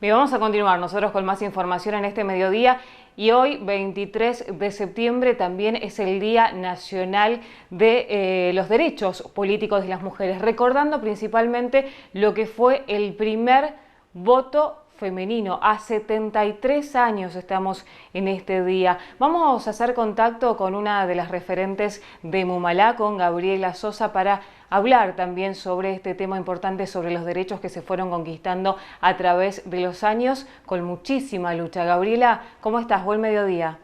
Bien, vamos a continuar nosotros con más información en este mediodía y hoy, 23 de septiembre, también es el Día Nacional de los Derechos Políticos de las Mujeres, recordando principalmente lo que fue el primer voto femenino. A 73 años estamos en este día. Vamos a hacer contacto con una de las referentes de Mumalá, con Gabriela Sosa, para hablar también sobre este tema importante, sobre los derechos que se fueron conquistando a través de los años con muchísima lucha. Gabriela, ¿cómo estás? Buen mediodía.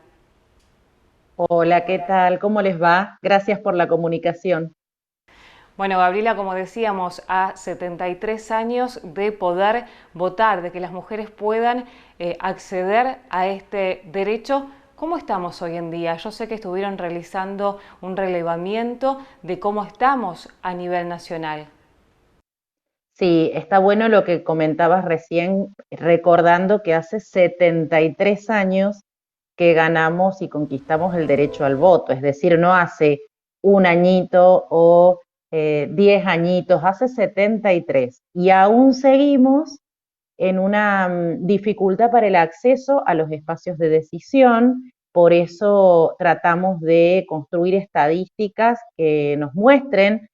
Hola, ¿qué tal? ¿Cómo les va? Gracias por la comunicación. Bueno, Gabriela, como decíamos, a 73 años de poder votar, de que las mujeres puedan acceder a este derecho, ¿cómo estamos hoy en día? Yo sé que estuvieron realizando un relevamiento de cómo estamos a nivel nacional. Sí, está bueno lo que comentabas recién, recordando que hace 73 años que ganamos y conquistamos el derecho al voto, es decir, no hace un añito o 10 añitos, hace 73 y aún seguimos en una dificultad para el acceso a los espacios de decisión. Por eso tratamos de construir estadísticas que nos muestren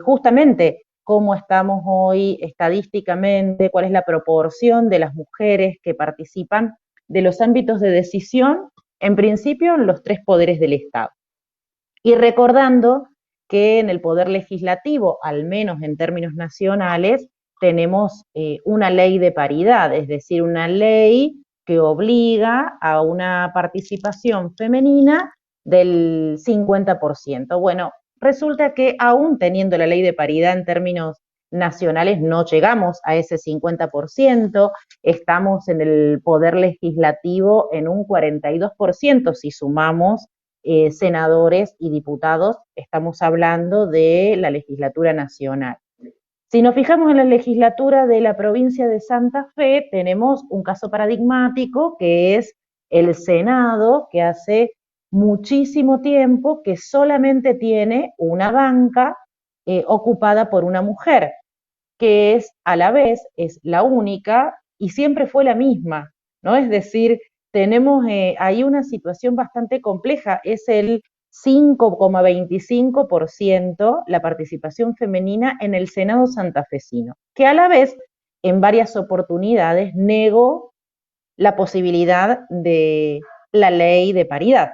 justamente cómo estamos hoy estadísticamente, cuál es la proporción de las mujeres que participan de los ámbitos de decisión, en principio en los tres poderes del Estado. Y recordando que en el poder legislativo, al menos en términos nacionales, tenemos una ley de paridad, es decir, una ley que obliga a una participación femenina del 50%. Bueno, resulta que aún teniendo la ley de paridad en términos nacionales no llegamos a ese 50%, estamos en el poder legislativo en un 42% si sumamos senadores y diputados, estamos hablando de la legislatura nacional. Si nos fijamos en la legislatura de la provincia de Santa Fe, tenemos un caso paradigmático que es el Senado, que hace muchísimo tiempo que solamente tiene una banca ocupada por una mujer, que es a la vez, es la única y siempre fue la misma, ¿no? Es decir, tenemos ahí una situación bastante compleja, es el 5,25% la participación femenina en el Senado santafesino, que a la vez en varias oportunidades negó la posibilidad de la ley de paridad.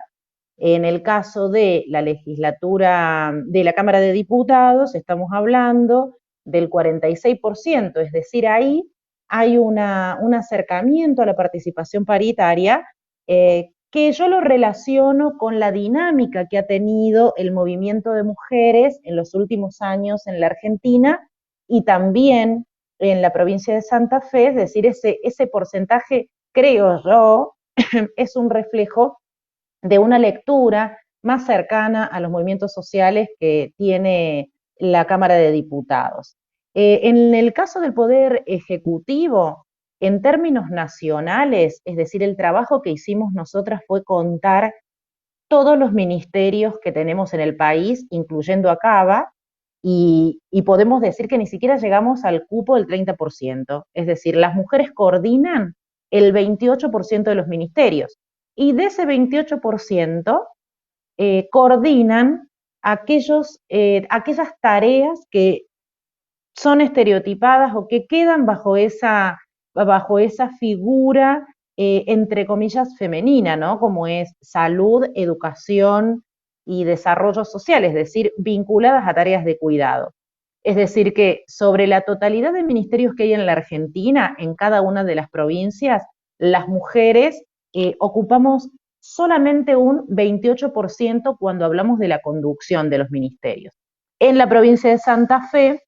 En el caso de la legislatura de la Cámara de Diputados, estamos hablando del 46%, es decir, ahí hay un acercamiento a la participación paritaria que yo lo relaciono con la dinámica que ha tenido el movimiento de mujeres en los últimos años en la Argentina y también en la provincia de Santa Fe, es decir, ese porcentaje, creo yo, es un reflejo de una lectura más cercana a los movimientos sociales que tiene la Cámara de Diputados. En el caso del Poder Ejecutivo, en términos nacionales, es decir, el trabajo que hicimos nosotras fue contar todos los ministerios que tenemos en el país, incluyendo a Cava, y podemos decir que ni siquiera llegamos al cupo del 30%. Es decir, las mujeres coordinan el 28% de los ministerios. Y de ese 28%, coordinan aquellas tareas que son estereotipadas o que quedan bajo esa figura, entre comillas, femenina, ¿no? Como es salud, educación y desarrollo social, es decir, vinculadas a tareas de cuidado. Es decir, que sobre la totalidad de ministerios que hay en la Argentina, en cada una de las provincias, las mujeres ocupamos solamente un 28% cuando hablamos de la conducción de los ministerios. En la provincia de Santa Fe,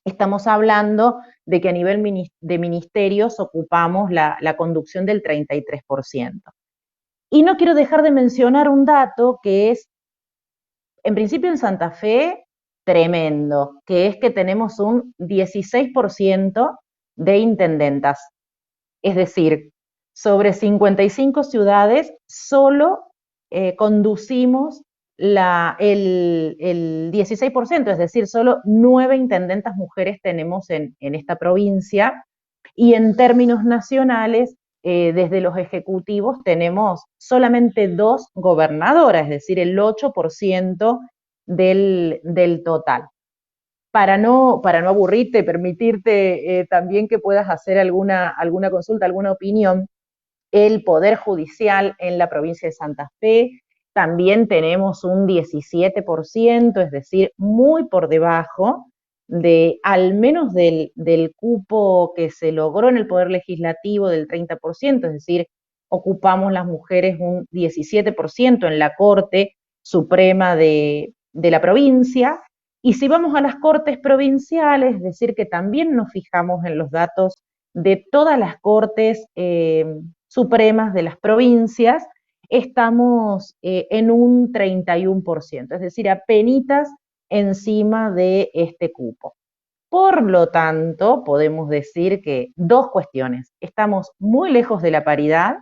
estamos hablando de que a nivel de ministerios ocupamos la conducción del 33%. Y no quiero dejar de mencionar un dato que es, en principio en Santa Fe, tremendo, que es que tenemos un 16% de intendentas. Es decir, sobre 55 ciudades solo conducimos el 16%, es decir, solo 9 intendentas mujeres tenemos en esta provincia. y en términos nacionales, desde los ejecutivos tenemos solamente 2 gobernadoras, es decir, el 8% del total. Para no aburrirte, permitirte también que puedas hacer alguna consulta, alguna opinión, el Poder Judicial en la provincia de Santa Fe también tenemos un 17%, es decir, muy por debajo de al menos del cupo que se logró en el Poder Legislativo del 30%, es decir, ocupamos las mujeres un 17% en la Corte Suprema de la provincia. Y si vamos a las cortes provinciales, es decir, que también nos fijamos en los datos de todas las cortes supremas de las provincias, estamos en un 31%, es decir, apenitas encima de este cupo. Por lo tanto, podemos decir que 2 cuestiones: estamos muy lejos de la paridad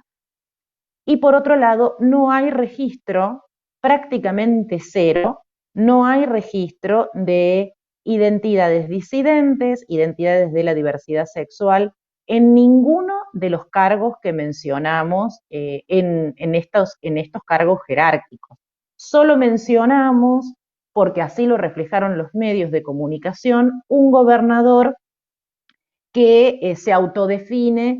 y por otro lado, no hay registro, prácticamente cero, no hay registro de identidades disidentes, identidades de la diversidad sexual, en ninguno de los cargos que mencionamos en estos cargos jerárquicos. Solo mencionamos, porque así lo reflejaron los medios de comunicación, un gobernador que se autodefine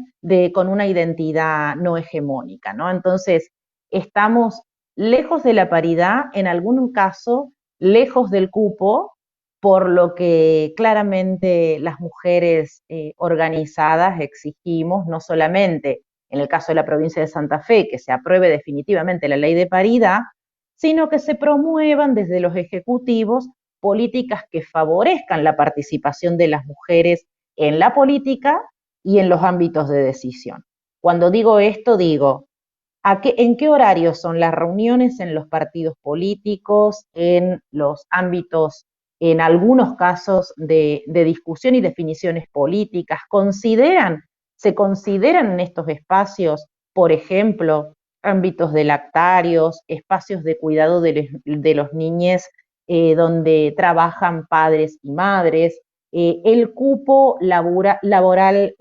con una identidad no hegemónica, ¿no? Entonces, estamos lejos de la paridad, en algún caso, lejos del cupo, por lo que claramente las mujeres organizadas exigimos, no solamente en el caso de la provincia de Santa Fe, que se apruebe definitivamente la ley de paridad, sino que se promuevan desde los ejecutivos políticas que favorezcan la participación de las mujeres en la política y en los ámbitos de decisión. Cuando digo esto, digo, ¿en qué horarios son las reuniones en los partidos políticos, en los ámbitos, en algunos casos de discusión y definiciones políticas? ¿Se consideran en estos espacios, por ejemplo, ámbitos de lactarios, espacios de cuidado de los niñes donde trabajan padres y madres, el cupo laboral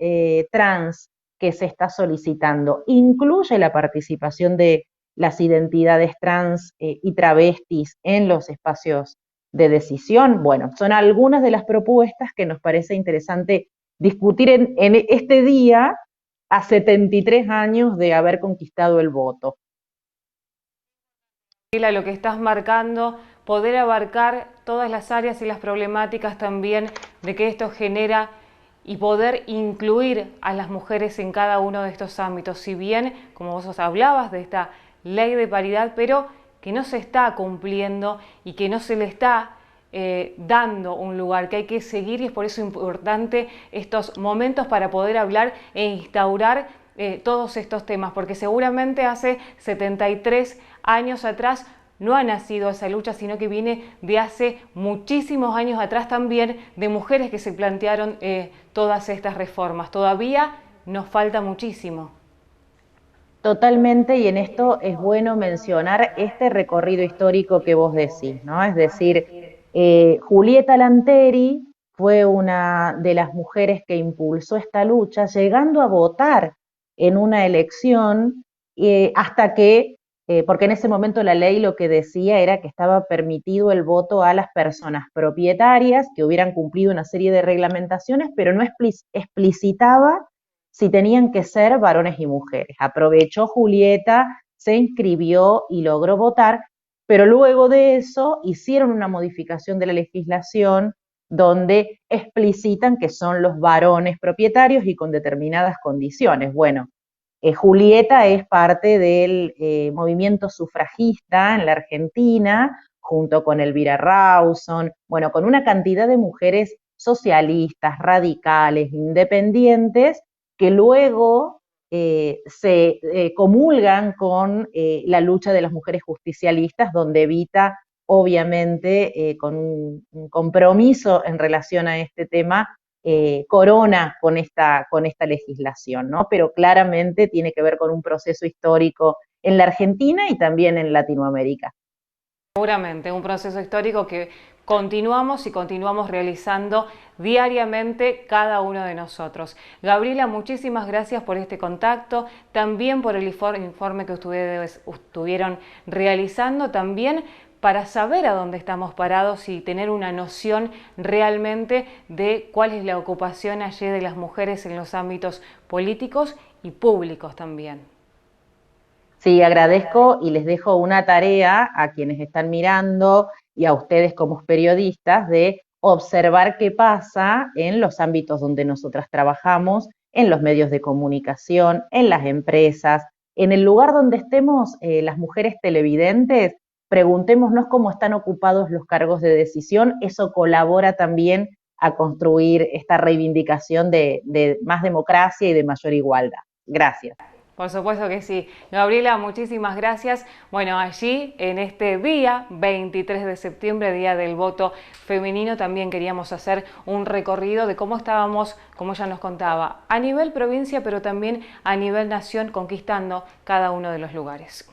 trans que se está solicitando incluye la participación de las identidades trans y travestis en los espacios de decisión? Bueno, son algunas de las propuestas que nos parece interesante discutir en este día a 73 años de haber conquistado el voto. Lo que estás marcando, poder abarcar todas las áreas y las problemáticas también de que esto genera y poder incluir a las mujeres en cada uno de estos ámbitos. Si bien, como vos hablabas de esta ley de paridad, pero que no se está cumpliendo y que no se le está dando un lugar, que hay que seguir, y es por eso importante estos momentos para poder hablar e instaurar todos estos temas, porque seguramente hace 73 años atrás no ha nacido esa lucha, sino que viene de hace muchísimos años atrás también, de mujeres que se plantearon todas estas reformas. Todavía nos falta muchísimo. Totalmente, y en esto es bueno mencionar este recorrido histórico que vos decís, ¿no? Es decir, Julieta Lanteri fue una de las mujeres que impulsó esta lucha, llegando a votar en una elección hasta que, porque en ese momento la ley lo que decía era que estaba permitido el voto a las personas propietarias que hubieran cumplido una serie de reglamentaciones, pero no explicitaba si tenían que ser varones y mujeres. Aprovechó Julieta, se inscribió y logró votar, pero luego de eso hicieron una modificación de la legislación donde explicitan que son los varones propietarios y con determinadas condiciones. Bueno, Julieta es parte del movimiento sufragista en la Argentina, junto con Elvira Rawson, bueno, con una cantidad de mujeres socialistas, radicales, independientes, que luego se comulgan con la lucha de las mujeres justicialistas, donde Evita, obviamente, con un compromiso en relación a este tema, corona con esta legislación, ¿no? Pero claramente tiene que ver con un proceso histórico en la Argentina y también en Latinoamérica. Seguramente, un proceso histórico que continuamos y continuamos realizando diariamente cada uno de nosotros. Gabriela, muchísimas gracias por este contacto, también por el informe que ustedes estuvieron realizando, también para saber a dónde estamos parados y tener una noción realmente de cuál es la ocupación allí de las mujeres en los ámbitos políticos y públicos también. Sí, agradezco y les dejo una tarea a quienes están mirando y a ustedes como periodistas de observar qué pasa en los ámbitos donde nosotras trabajamos, en los medios de comunicación, en las empresas, en el lugar donde estemos las mujeres televidentes, preguntémonos cómo están ocupados los cargos de decisión. Eso colabora también a construir esta reivindicación de más democracia y de mayor igualdad. Gracias. Por supuesto que sí. Gabriela, muchísimas gracias. Bueno, allí en este día, 23 de septiembre, Día del Voto Femenino, también queríamos hacer un recorrido de cómo estábamos, como ella nos contaba, a nivel provincia, pero también a nivel nación, conquistando cada uno de los lugares.